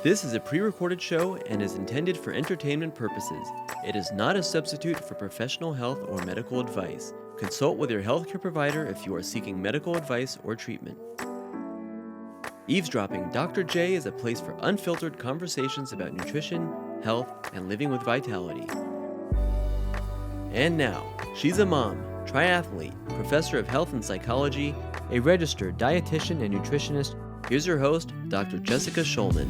This is a pre-recorded show and is intended for entertainment purposes. It is not a substitute for professional health or medical advice. Consult with your healthcare provider if you are seeking medical advice or treatment. Eavesdropping Dr. J is a place for unfiltered conversations about nutrition, health, and living with vitality. And now, she's a mom, triathlete, professor of health and psychology, a registered dietitian and nutritionist. Here's your host, Dr. Jessica Schulman.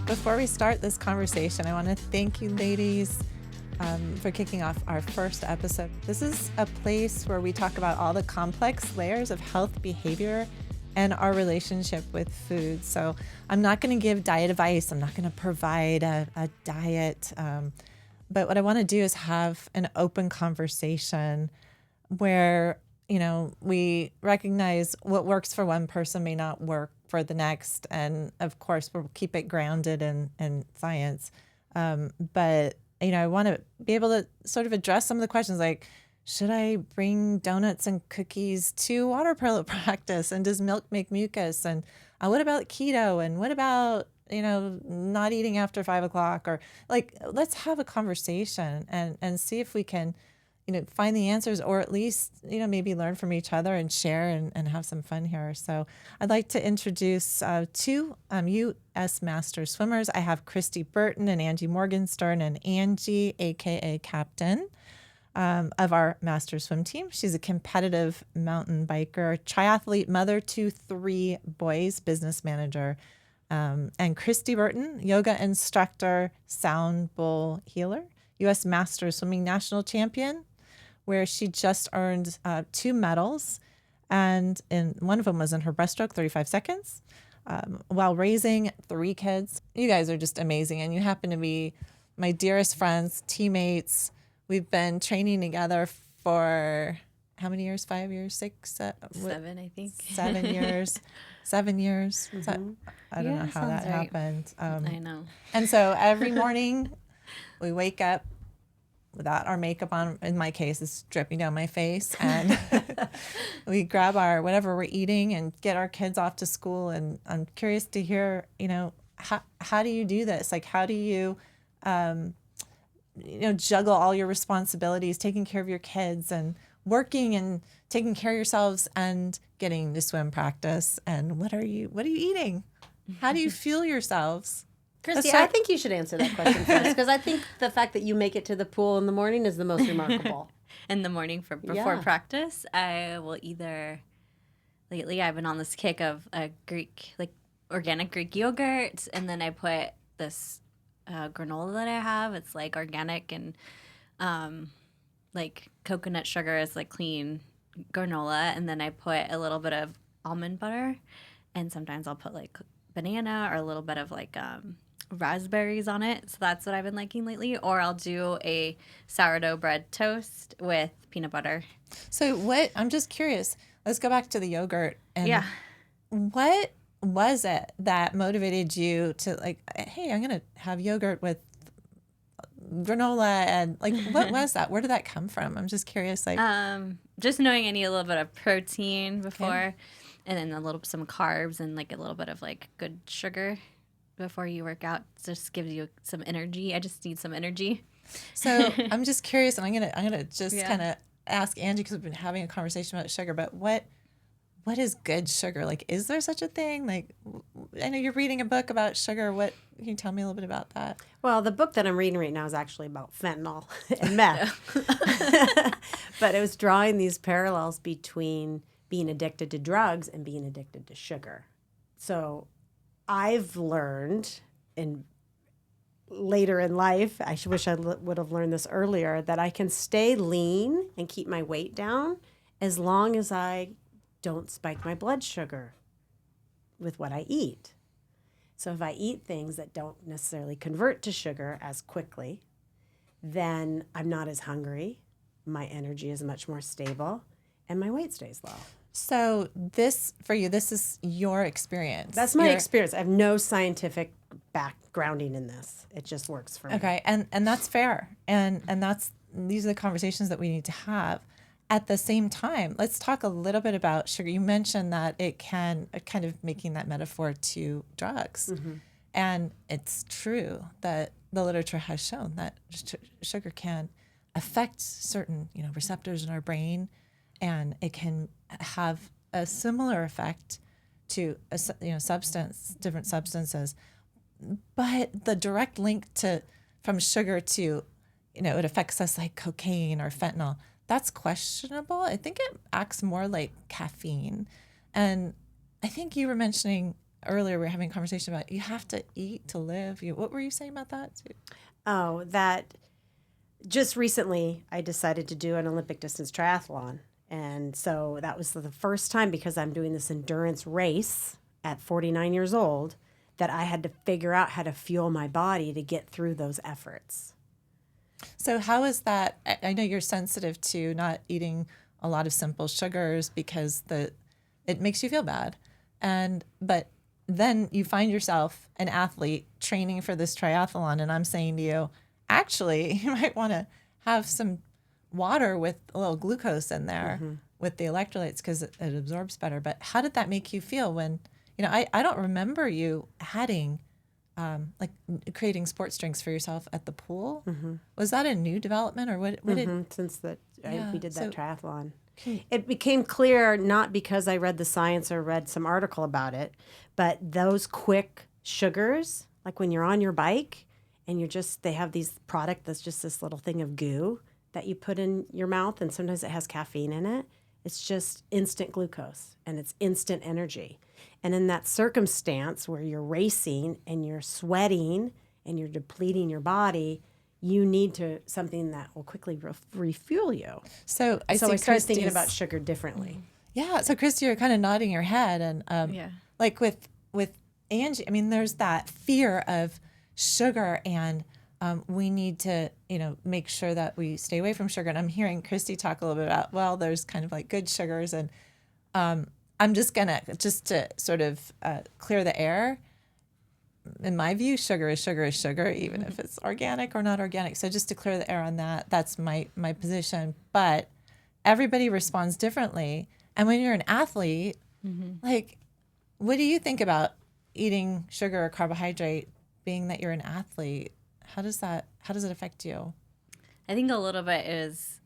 Before we start this conversation, I want to thank you ladies for kicking off our first episode. This is a place where we talk about all the complex layers of health behavior and our relationship with food. So I'm not going to give diet advice. I'm not going to provide a diet. But what I want to do is have an open conversation where, you know, we recognize what works for one person may not work for the next. And of course, we'll keep it grounded in science. But, you know, I want to be able to sort of address some of the questions like, should I bring donuts and cookies to water polo practice? And does milk make mucus? And what about keto? And what about, you know, not eating after 5 o'clock? Or like, let's have a conversation and see if we can, you know, find the answers, or at least, you know, maybe learn from each other and share and have some fun here. So I'd like to introduce two U.S. Master swimmers. I have Christy Burton and Angie Morgenstern, and Angie, aka Captain, of our master swim team. She's a competitive mountain biker, triathlete, mother to 3 boys, business manager, and Christy Burton, yoga instructor, sound bowl healer, U.S. Master Swimming National Champion, where she just earned 2 medals, and one of them was in her breaststroke, 35 seconds, while raising 3 kids. You guys are just amazing, and you happen to be my dearest friends, teammates. We've been training together for how many years? 5 years? 6? 7, I think. 7 years. 7 years. Mm-hmm. I don't know how that right. happened. I know. And so every morning we wake up without our makeup on. In my case, it's dripping down my face. And we grab our whatever we're eating and get our kids off to school. And I'm curious to hear, you know, how do you do this? Like, how do you, you know, juggle all your responsibilities, taking care of your kids and working and taking care of yourselves and getting to swim practice? And what are you eating? How do you feel yourselves? Christy, I think you should answer that question first, because I think the fact that you make it to the pool in the morning is the most remarkable. In the morning before practice, I will lately I've been on this kick of a organic Greek yogurt, and then I put this granola that I have. It's like organic and like coconut sugar is like clean granola, and then I put a little bit of almond butter, and sometimes I'll put like banana or a little bit of like raspberries on it. So that's what I've been liking lately. Or I'll do a sourdough bread toast with peanut butter. So I'm just curious, let's go back to the yogurt. And what was it that motivated you to like, hey, I'm going to have yogurt with granola? And like, what was that? Where did that come from? I'm just curious. Like, just knowing I need a little bit of protein before, and then some carbs and like a little bit of like good sugar before you work out. Just gives you some energy. I just need some energy. So I'm just curious, and I'm gonna just kind of ask Angie, because we've been having a conversation about sugar, but what is good sugar? Like, is there such a thing? Like, I know you're reading a book about sugar. What can you tell me a little bit about that? Well, the book that I'm reading right now is actually about fentanyl and meth. But it was drawing these parallels between being addicted to drugs and being addicted to sugar. So I've learned later in life, I wish I would have learned this earlier, that I can stay lean and keep my weight down as long as I don't spike my blood sugar with what I eat. So if I eat things that don't necessarily convert to sugar as quickly, then I'm not as hungry, my energy is much more stable, and my weight stays low. So this is your experience. That's my experience. I have no scientific backgrounding in this. It just works for me. Okay, and that's fair. And these are the conversations that we need to have. at the same time, let's talk a little bit about sugar. You mentioned that it can, kind of making that metaphor to drugs. And it's true that the literature has shown that sugar can affect certain, receptors in our brain, and it can have a similar effect to, different substances. But the direct link from sugar to, it affects us like cocaine or fentanyl, that's questionable. I think it acts more like caffeine. And I think you were mentioning earlier, we were having a conversation about you have to eat to live. What were you saying about that? Oh, that just recently I decided to do an Olympic distance triathlon. And so that was the first time, because I'm doing this endurance race at 49 years old, that I had to figure out how to fuel my body to get through those efforts. So how is that? I know you're sensitive to not eating a lot of simple sugars because it makes you feel bad. But then you find yourself an athlete training for this triathlon, and I'm saying to you, actually, you might want to have some water with a little glucose in there with the electrolytes because it absorbs better. But how did that make you feel when, I don't remember you adding, creating sports drinks for yourself at the pool. Was that a new development, or what did? Since we did that triathlon. It became clear, not because I read the science or read some article about it, but those quick sugars, like when you're on your bike and they have these product that's just this little thing of goo that you put in your mouth, and sometimes it has caffeine in it. It's just instant glucose, and it's instant energy. And in that circumstance where you're racing and you're sweating and you're depleting your body, you need something that will quickly refuel you. So I started thinking about sugar differently. Yeah. So Christy, you're kind of nodding your head, and like with Angie, I mean, there's that fear of sugar, and we need to, make sure that we stay away from sugar. And I'm hearing Christy talk a little bit about, well, there's kind of like good sugars, and I'm just to sort of clear the air. In my view, sugar is sugar, even if it's organic or not organic. So just to clear the air on that, that's my position. But everybody responds differently. And when you're an athlete, like, what do you think about eating sugar or carbohydrate, being that you're an athlete? How does it affect you? I think a little bit is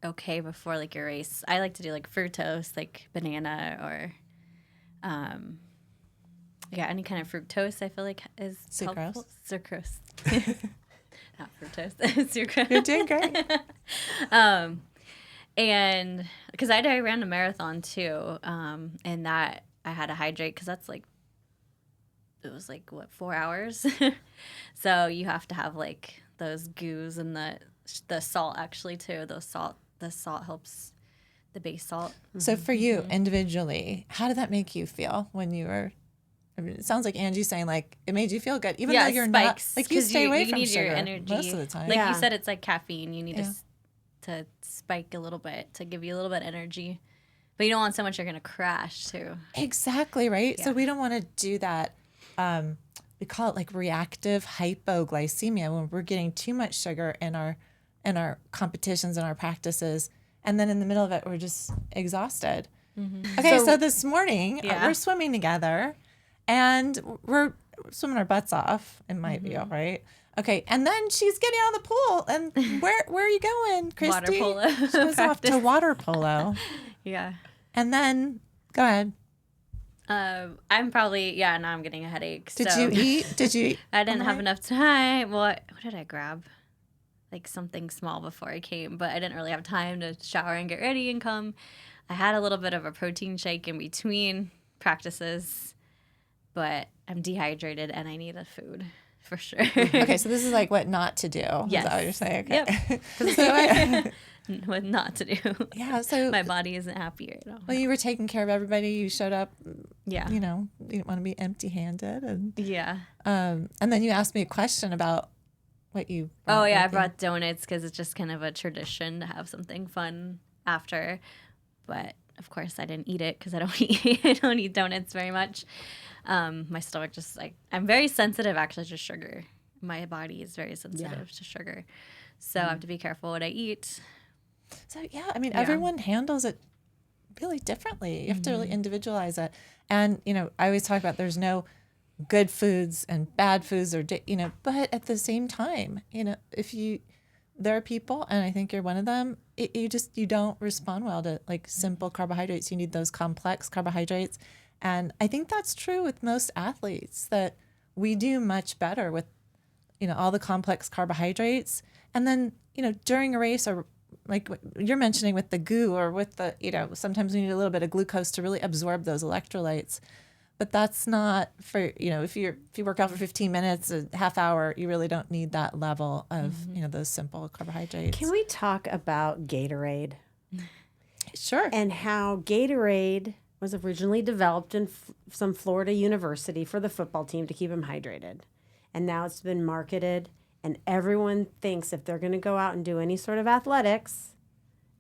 okay before like your race. I like to do like fruit toast, like banana or any kind of fruit toast I feel like is helpful. Sucrose. Not fruit toast. Sucrose. You're doing great. And because I ran a marathon too, and that I had to hydrate because that's like, it was like 4 hours. So you have to have like those goos and the salt actually too. The salt helps, the base salt. So for you individually, how did that make you feel when you were? I mean, it sounds like Angie's saying like it made you feel good, even though you're spikes, not. Like you stay away from need sugar your energy most of the time. Like you said, it's like caffeine. You need to spike a little bit to give you a little bit of energy, but you don't want so much you're gonna crash too. Exactly right. Yeah. So we don't want to do that. We call it like reactive hypoglycemia, when we're getting too much sugar in our competitions and our practices, and then in the middle of it we're just exhausted. Okay, so this morning we're swimming together. And we're swimming our butts off, in my view, right? Okay, and then she's getting out of the pool. And where are you going, Christy? Water polo. She goes off to water polo. Yeah. And then, go ahead. I'm probably, now I'm getting a headache. Did you eat? I didn't have enough time. Well, what did I grab? Like something small before I came, but I didn't really have time to shower and get ready and come. I had a little bit of a protein shake in between practices. But I'm dehydrated and I need a food for sure. Okay, so this is like what not to do. Yes. Is that what you're saying? Okay. Yep. What not to do. Yeah, so my body isn't happy right now. Well, you were taking care of everybody. You showed up. Yeah. You didn't want to be empty-handed, and and then you asked me a question about what you. I brought donuts because it's just kind of a tradition to have something fun after, but of course I didn't eat it because I don't eat donuts very much. My stomach just I'm very sensitive actually to sugar. My body is very sensitive to sugar. So I have to be careful what I eat. So, yeah, I mean, everyone handles it really differently. You have to really individualize it. And, I always talk about there's no good foods and bad foods but at the same time, there are people, and I think you're one of them, you don't respond well to like simple carbohydrates. You need those complex carbohydrates. And I think that's true with most athletes, that we do much better with, all the complex carbohydrates. And then, during a race, or like what you're mentioning with the goo, or with the, sometimes we need a little bit of glucose to really absorb those electrolytes. But that's not for, if you work out for 15 minutes, a half hour, you really don't need that level of, those simple carbohydrates. Can we talk about Gatorade? Sure. And how Gatorade was originally developed in some Florida university for the football team to keep them hydrated. And now it's been marketed, and everyone thinks if they're going to go out and do any sort of athletics,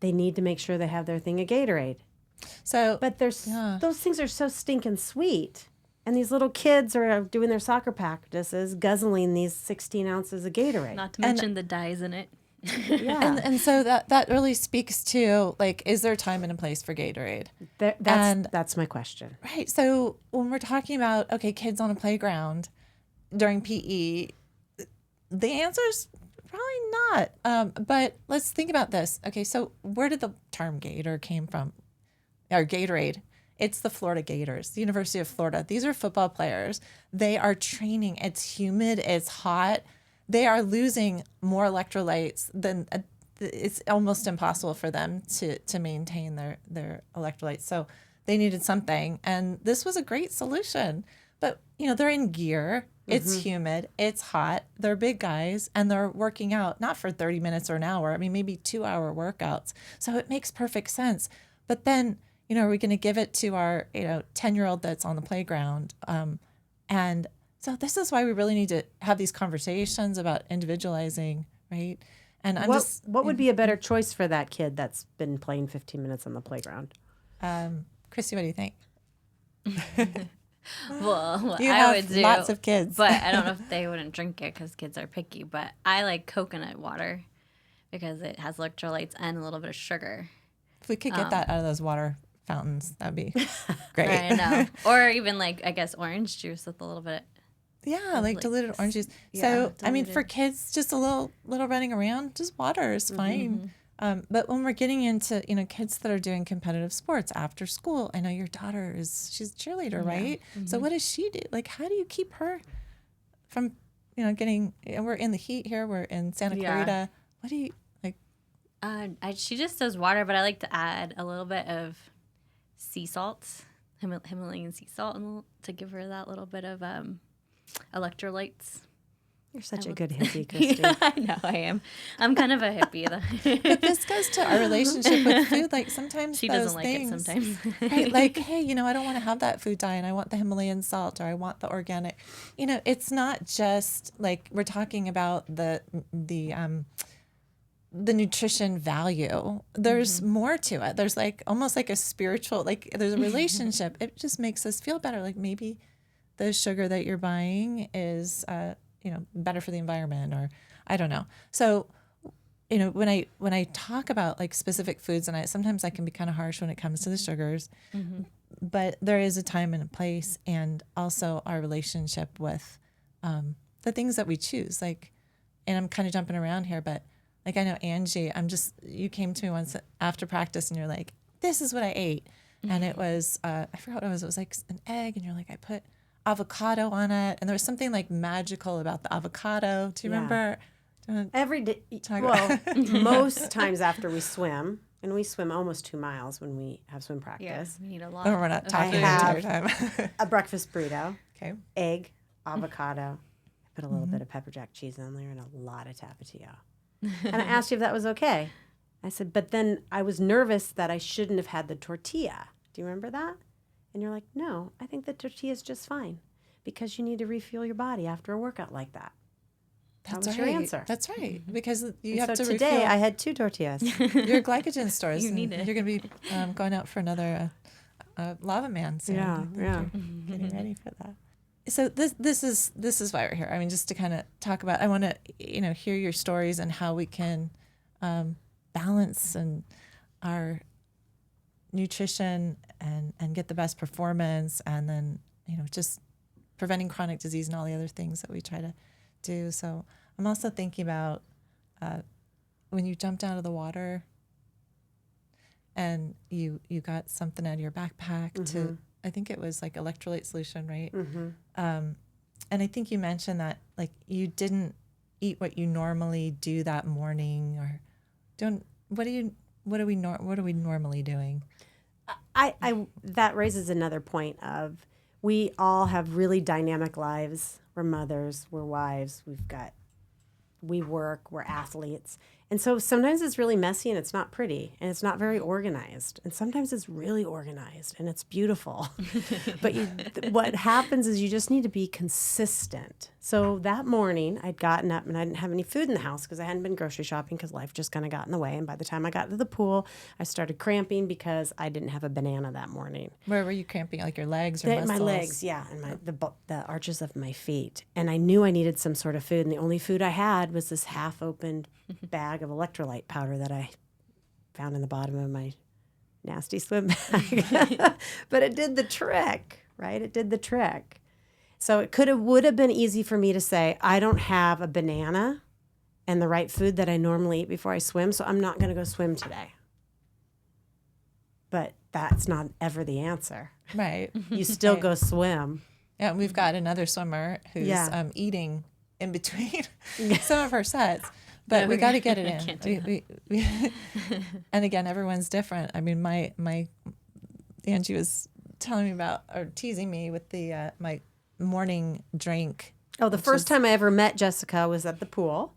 they need to make sure they have their thing of Gatorade. So, but those things are so stinking sweet. And these little kids are doing their soccer practices, guzzling these 16 ounces of Gatorade. Not to mention the dyes in it. Yeah. And so that really speaks to, like, is there a time and a place for Gatorade? That's my question. Right. So when we're talking about, okay, kids on a playground during PE, the answer is probably not. But let's think about this. Okay, so where did the term Gator came from? Or Gatorade. It's the Florida Gators, the University of Florida. These are football players. They are training. It's humid. It's hot. They are losing more electrolytes than it's almost impossible for them to maintain their electrolytes. So they needed something. And this was a great solution. But, they're in gear. It's humid. It's hot. They're big guys, and they're working out, not for 30 minutes or an hour. I mean, maybe 2-hour workouts. So it makes perfect sense. But then, are we going to give it to our, 10-year-old that's on the playground? And so this is why we really need to have these conversations about individualizing, right? And what would be a better choice for that kid that's been playing 15 minutes on the playground? Christy, what do you think? Well, you I have would do lots of kids, but I don't know if they wouldn't drink it because kids are picky. But I like coconut water because it has electrolytes and a little bit of sugar. If we could get that out of those water fountains, that'd be great. I know. Or even I guess orange juice with a little bit. Yeah, like diluted orange juice. Yeah, so, diluted. I mean, for kids, just a little running around, just water is fine. But when we're getting into, kids that are doing competitive sports after school, I know your daughter she's a cheerleader, right? So what does she do? Like, how do you keep her from, getting, we're in the heat here, we're in Santa Clarita. What do you, like? She just does water, but I like to add a little bit of sea salt, Himalayan sea salt, to give her that little bit of electrolytes. You're such a good hippie, Christy. Yeah, I know I am. I'm kind of a hippie, though. But this goes to our relationship with food. Like, sometimes she those doesn't like things, it sometimes. right? Like, hey, I don't want to have that food dye, and I want the Himalayan salt, or I want the organic. It's not just like we're talking about the nutrition value. There's more to it. There's almost like a spiritual, there's a relationship. It just makes us feel better. Like, maybe the sugar that you're buying is better for the environment, or I don't know. So, when I talk about specific foods, and sometimes I can be kind of harsh when it comes to the sugars, but there is a time and a place, and also our relationship with the things that we choose. And I'm kind of jumping around here, but I know Angie, you came to me once after practice, and you're like, this is what I ate. And it was, I forgot what it was. It was like an egg, and you're like, I put avocado on it, and there was something magical about the avocado. Do you remember? Every day. Well, most times after we swim, and we swim almost 2 miles when we have swim practice. Yes, we need a lot. Oh, we're not talking the entire time. A breakfast burrito. Okay. Egg, avocado. I put a little bit of pepper jack cheese on there and a lot of tapatio. And I asked you if that was okay. I said, but then I was nervous that I shouldn't have had the tortilla. Do you remember that? And you're like, no, I think the tortilla is just fine because you need to refuel your body after a workout like that. That was your answer. That's right. Because you have so to today refuel I had 2 tortillas. your glycogen stores. You need it. You're going to be going out for another lava man soon. Yeah. Getting ready for that. So this is why we're here. I mean, just to kind of talk about. I want to hear your stories and how we can balance and our nutrition and get the best performance, and then, just preventing chronic disease and all the other things that we try to do. So I'm also thinking about when you jumped out of the water and you got something out of your backpack to, I think it was like electrolyte solution, right? And I think you mentioned that like you didn't eat what you normally do that morning, or what are we normally doing? I that raises another point of, we all have really dynamic lives. We're mothers, we're wives, we work, we're athletes. And so sometimes it's really messy and it's not pretty and it's not very organized. And sometimes it's really organized and it's beautiful. But what happens is you just need to be consistent. So that morning I'd gotten up and I didn't have any food in the house because I hadn't been grocery shopping because life just kind of got in the way. And by the time I got to the pool, I started cramping because I didn't have a banana that morning. Where were you cramping? Like your legs or muscles? My legs, yeah, and the arches of my feet. And I knew I needed some sort of food, and the only food I had was this half-opened bag of electrolyte powder that I found in the bottom of my nasty swim bag. But it did the trick, right? It did the trick. So would have been easy for me to say, I don't have a banana and the right food that I normally eat before I swim, so I'm not going to go swim today. But that's not ever the answer. Right. You still go swim. Yeah, we've got another swimmer who's eating in between some of her sets, but we got to get it in. We and again, everyone's different. I mean, my Angie was telling me about, or teasing me with the my morning drink. Oh, the first time I ever met Jessica was at the pool,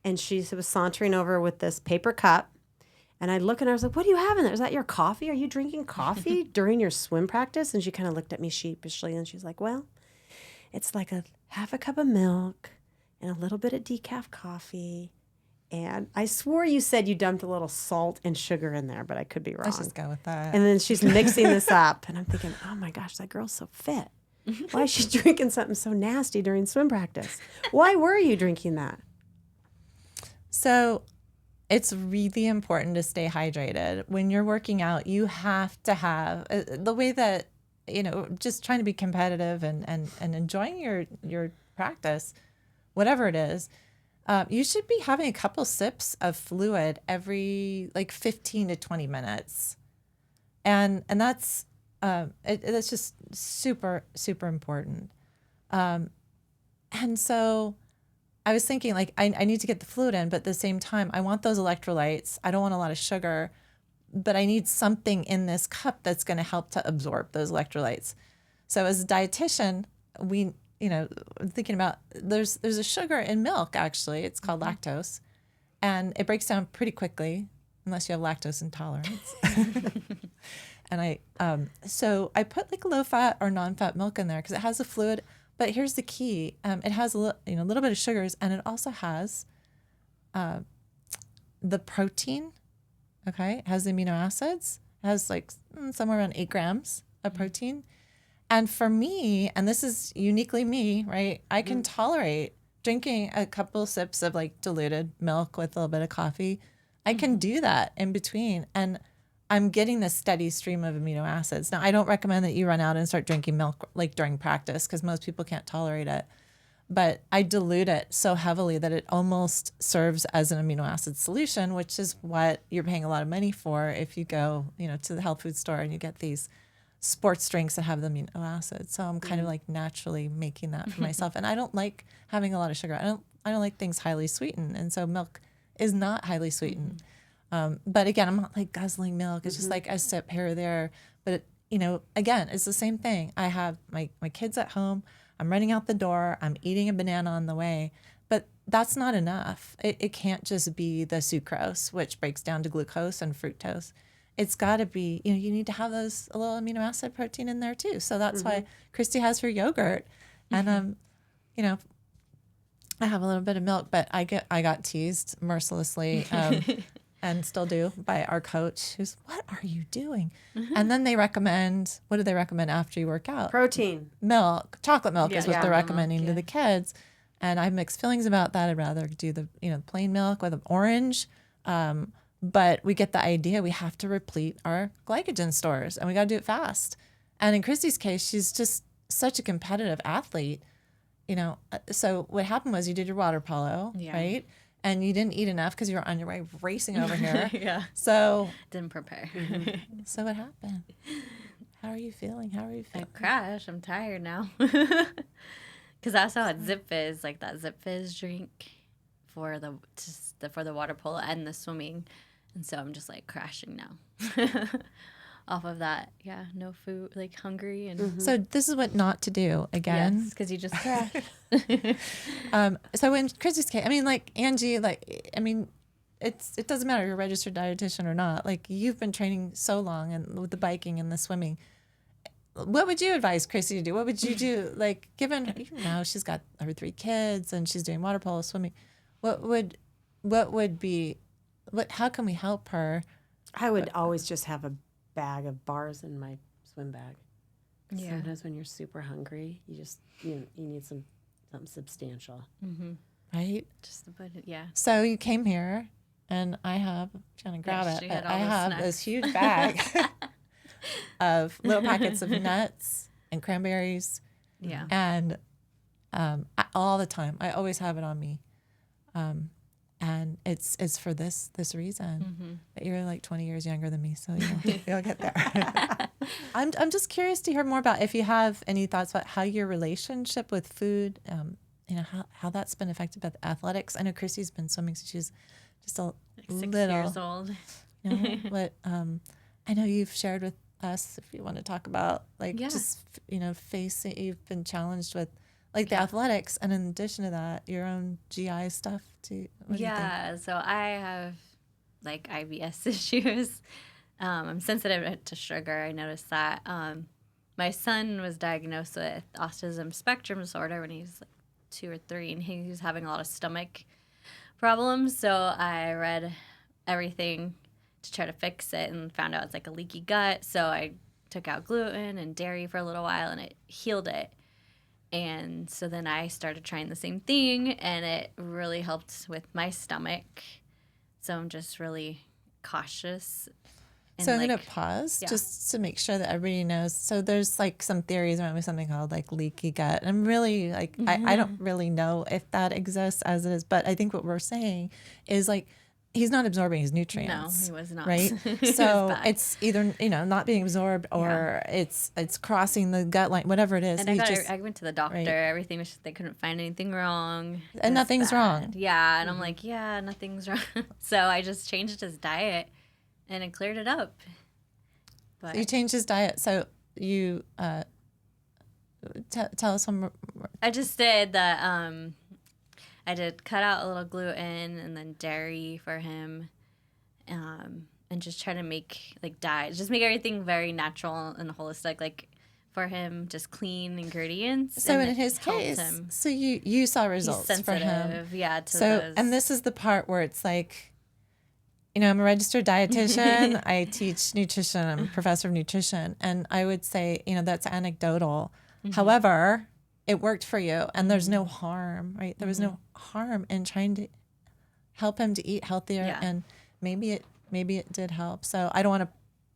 and she was sauntering over with this paper cup. And I look and I was like, what are you having there? Is that your coffee? Are you drinking coffee during your swim practice? And she kind of looked at me sheepishly and she's like, well, it's like half a cup of milk and a little bit of decaf coffee. And I swore you said you dumped a little salt and sugar in there, but I could be wrong. Let's just go with that. And then she's mixing this up. And I'm thinking, oh my gosh, that girl's so fit. Why is she drinking something so nasty during swim practice? Why were you drinking that? So it's really important to stay hydrated. When you're working out, you have to have the way that, just trying to be competitive and enjoying your practice, whatever it is, you should be having a couple sips of fluid every 15 to 20 minutes. And that's, that's just super, super important. And so I was thinking, I need to get the fluid in, but at the same time, I want those electrolytes. I don't want a lot of sugar, but I need something in this cup that's going to help to absorb those electrolytes. So as a dietitian, we, thinking about, there's a sugar in milk, actually. It's called lactose, and it breaks down pretty quickly unless you have lactose intolerance. And so I put low-fat or non-fat milk in there because it has a fluid. But here's the key. It has a little bit of sugars, and it also has the protein, okay? It has the amino acids. It has somewhere around 8 grams of protein. And for me, and this is uniquely me, right? I can tolerate drinking a couple sips of diluted milk with a little bit of coffee. I can do that in between. And I'm getting this steady stream of amino acids. Now, I don't recommend that you run out and start drinking milk during practice because most people can't tolerate it. But I dilute it so heavily that it almost serves as an amino acid solution, which is what you're paying a lot of money for if you go, to the health food store and you get these sports drinks that have the amino acids. So I'm kind of naturally making that for myself. And I don't like having a lot of sugar. I don't like things highly sweetened. And so milk is not highly sweetened. But again, I'm not guzzling milk. It's just a sip here or there. But again, it's the same thing. I have my kids at home. I'm running out the door. I'm eating a banana on the way. But that's not enough. It can't just be the sucrose, which breaks down to glucose and fructose. It's got to be, you need to have a little amino acid protein in there too. So that's why Christy has her yogurt. And, I have a little bit of milk, but I got teased mercilessly. And still do, by our coach, who's, what are you doing? And then they recommend, what do they recommend after you work out? Protein. Milk. Chocolate milk is what they're recommending to the kids. And I have mixed feelings about that. I'd rather do the plain milk with an orange, But we get the idea we have to replete our glycogen stores, and we got to do it fast. And in Christy's case, she's just such a competitive athlete, So what happened was you did your water polo, right? And you didn't eat enough because you were on your way racing over here. Yeah. So Didn't prepare. So what happened? How are you feeling? I crashed. I'm tired now. Because I saw what Zip Fizz, like that Zip Fizz drink for the water polo and the swimming. And so I'm just like crashing now. Off of that, no food, like hungry and. So this is what not to do again. Yes, because you just crashed. So in Christy's case, I mean, like Angie, it doesn't matter if you're a registered dietitian or not. Like you've been training so long and with the biking and the swimming. What would you advise Christy to do? What would you do? Like given even now she's got her 3 kids and she's doing water polo, swimming. How can we help her? I would always just have a bag of bars in my swim bag. Sometimes when you're super hungry, you just you need something substantial. Mm-hmm. Right? Just about it, yeah. So you came here, and I have, I'm trying to grab it. I have snacks. this huge bag of little packets of nuts and cranberries. Yeah. And all the time, I always have it on me. And it's for this reason. But you're like 20 years younger than me, so you'll get there. I'm just curious to hear more about if you have any thoughts about how your relationship with food, how that's been affected by the athletics. I know Christy's been swimming since she's just a like 6 little years old. But I know you've shared with us, if you want to talk about just facing, you've been challenged with like the athletics, and in addition to that, your own GI stuff too. What do you think? So I have like IBS issues. I'm sensitive to sugar. I noticed that. My son was diagnosed with autism spectrum disorder when he was like 2 or 3, and he was having a lot of stomach problems. So I read everything to try to fix it and found out it's like a leaky gut. So I took out gluten and dairy for a little while, and it healed it. And so then I started trying the same thing, and it really helped with my stomach. So I'm just really cautious. So I'm going to pause just to make sure that everybody knows. So there's like some theories around with something called like leaky gut. And I'm really like, I don't really know if that exists as it is, but I think what we're saying is like, he's not absorbing his nutrients. No, he was not. Right? So it's either, not being absorbed or it's crossing the gut line, whatever it is. And I went to the doctor. Right. Everything was just, they couldn't find anything wrong. And nothing's wrong. Yeah. And I'm like, nothing's wrong. So I just changed his diet and it cleared it up. But so you changed his diet. So you tell us some more. I just did that. I did cut out a little gluten and then dairy for him, and just try to make just make everything very natural and holistic, like for him, just clean ingredients. So in his case, so you saw results He's sensitive, for him. to so those. And this is the part where it's like, I'm a registered dietitian. I teach nutrition. I'm a professor of nutrition, and I would say, that's anecdotal. However, it worked for you, and there's no harm, right? There was no harm in trying to help him to eat healthier, and maybe it did help. So I don't want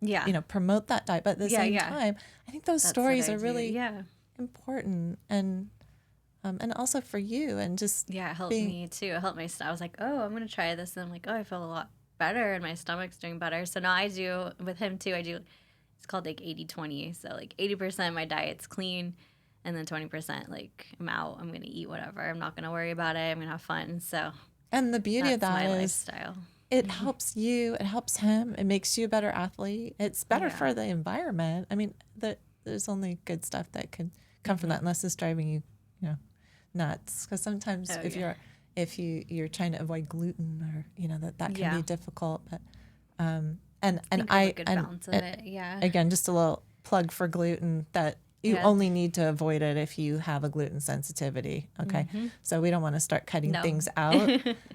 to, promote that diet, but at the same time, I think those stories are really important, and also for you, and just it helped me too. It helped me. I was like, oh, I'm gonna try this, and I'm like, oh, I feel a lot better, and my stomach's doing better. So now I do with him too. I do. It's called like 80-20. So like 80% of my diet's clean. And then 20%, like, I'm out. I'm going to eat whatever. I'm not going to worry about it. I'm going to have fun. So, and the beauty of that my is lifestyle. It helps you. It helps him. It makes you a better athlete. It's better for the environment. I mean, there's only good stuff that could come from that, unless it's driving you, nuts. Because sometimes if you're trying to avoid gluten, or that can be difficult. But and a good balance of it. Again, just a little plug for gluten that. You only need to avoid it if you have a gluten sensitivity, okay? So we don't want to start cutting things out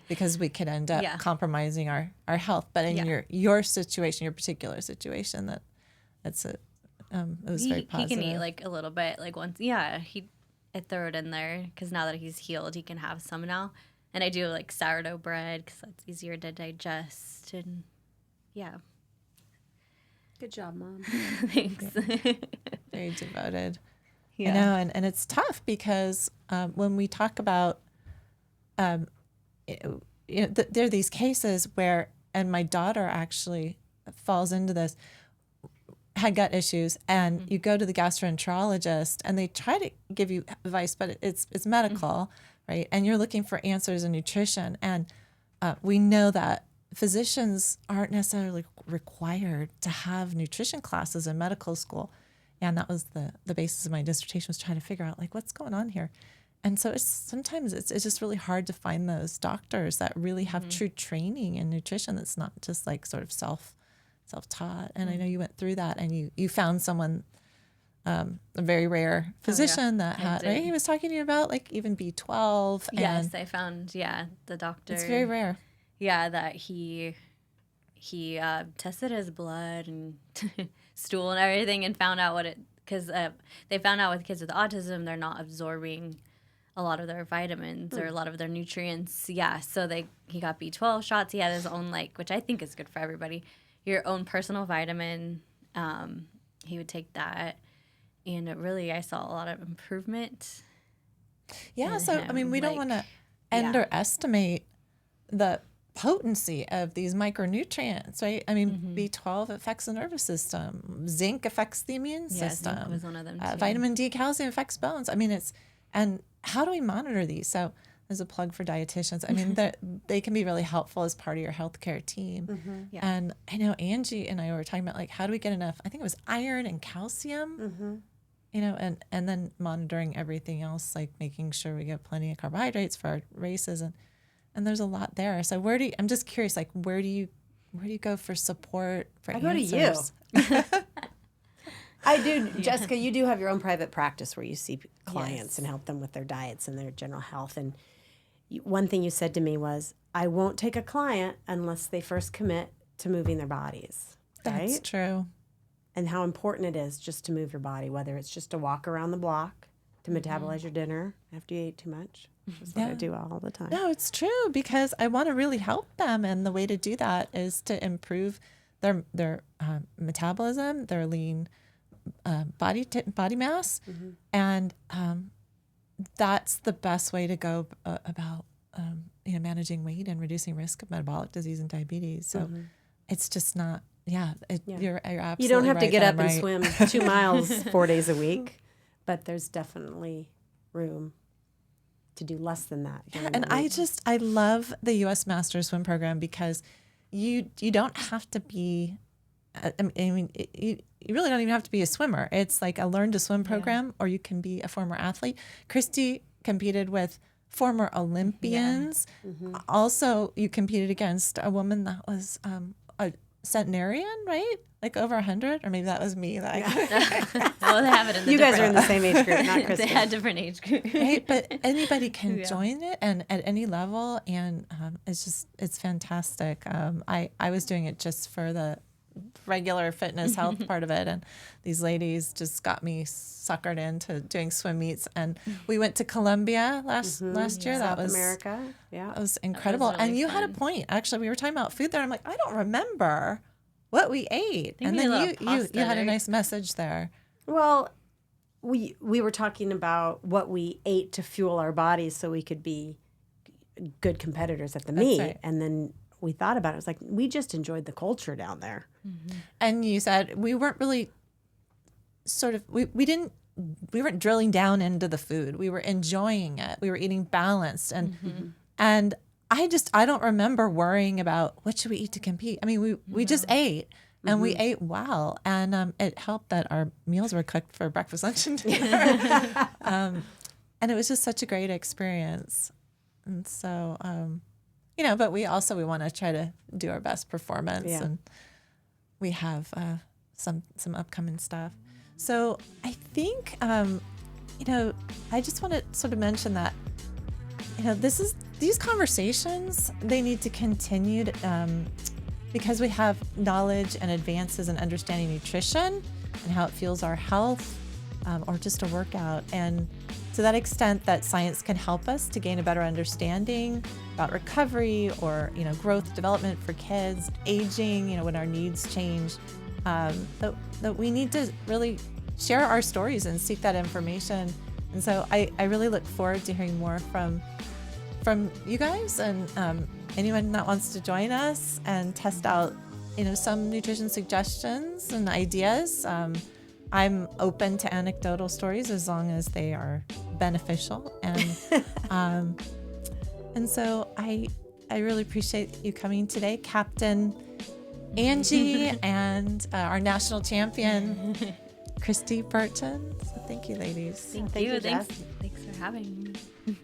because we could end up compromising our health. But in your situation, your particular situation, it was very positive. He can eat like a little bit, like once. I throw it in there because now that he's healed, he can have some now. And I do like sourdough bread because that's easier to digest, and yeah. Good job, Mom. Thanks. Very devoted. Yeah. I know, and it's tough because when we talk about, there are these cases where, and my daughter actually falls into this, had gut issues, and you go to the gastroenterologist, and they try to give you advice, but it's medical, right? And you're looking for answers in nutrition, and we know that physicians aren't necessarily required to have nutrition classes in medical school. And that was the basis of my dissertation, was trying to figure out like what's going on here. And so sometimes it's just really hard to find those doctors that really have true training in nutrition that's not just like sort of self-taught. And I know you went through that, and you found someone, a very rare physician that had, right? He was talking to you about like even B12. Yes, I found, the doctor. It's very rare. Yeah, that he tested his blood and stool and everything, and found out because they found out with kids with autism, they're not absorbing a lot of their vitamins or a lot of their nutrients. Yeah, so he got B12 shots. He had his own, which I think is good for everybody, your own personal vitamin. He would take that, and I saw a lot of improvement. Yeah, so I mean, we don't want to underestimate the potency of these micronutrients, right? I mean, B12 affects the nervous system. Zinc affects the immune system. Zinc was one of them too. Vitamin D, calcium affects bones. I mean, and how do we monitor these? So there's a plug for dietitians. I mean, they can be really helpful as part of your healthcare team. Yeah. And I know Angie and I were talking about how do we get enough, I think it was iron and calcium, and then monitoring everything else, like making sure we get plenty of carbohydrates for our races. And there's a lot there. So I'm just curious, where do you go for support, for answers? I go to you. I do, Jessica, you do have your own private practice where you see clients and help them with their diets and their general health. And one thing you said to me was, I won't take a client unless they first commit to moving their bodies. Right? That's true. And how important it is just to move your body, whether it's just to walk around the block, to metabolize your dinner after you ate too much. That's what I do all the time. No, it's true, because I want to really help them. And the way to do that is to improve their metabolism, their lean body mass. And that's the best way to go about managing weight and reducing risk of metabolic disease and diabetes. So it's just not, you're absolutely You don't have to right get up and right. swim 2 miles 4 days a week, but there's definitely room to do less than that. And I love the U.S. Masters Swim Program, because you don't have to be, you really don't even have to be a swimmer. It's like a learn to swim program, or you can be a former athlete. Christy competed with former Olympians. Also, you competed against a woman that was a centenarian, right? Like over 100, or maybe that was me. Well, they have it in the You guys are in the same age group, not Christy. They had different age groups. Right? But anybody can join it, and at any level, and it's fantastic. I was doing it just for the regular fitness health part of it, and these ladies just got me suckered into doing swim meets, and we went to Colombia last year. South America. That was incredible. That was really and you fun. had a point, actually. We were talking about food there. I'm like, I don't remember what we ate, and we then ate a lot of you had a pasta, nice message there. Well, we were talking about what we ate to fuel our bodies so we could be good competitors at the meet, right. and then we thought about it. It was like, we just enjoyed the culture down there. And you said we weren't really we weren't drilling down into the food. We were enjoying it. We were eating balanced, and I don't remember worrying about what should we eat to compete. I mean, we just ate, and we ate well, and it helped that our meals were cooked for breakfast, lunch, and dinner. And it was just such a great experience. And so, but we want to try to do our best performance, and we have some upcoming stuff. So I think, I just want to sort of mention that, these conversations, they need to continue because we have knowledge and advances in understanding nutrition and how it fuels our health, or just a workout. And to that extent that science can help us to gain a better understanding about recovery or, growth development for kids, aging, when our needs change, that we need to really share our stories and seek that information. And so I really look forward to hearing more from you guys and anyone that wants to join us and test out, some nutrition suggestions and ideas. I'm open to anecdotal stories as long as they are beneficial. And so I really appreciate you coming today, Captain Angie and our national champion, Christy Burton. So thank you, ladies. Thank you. Thanks for having me.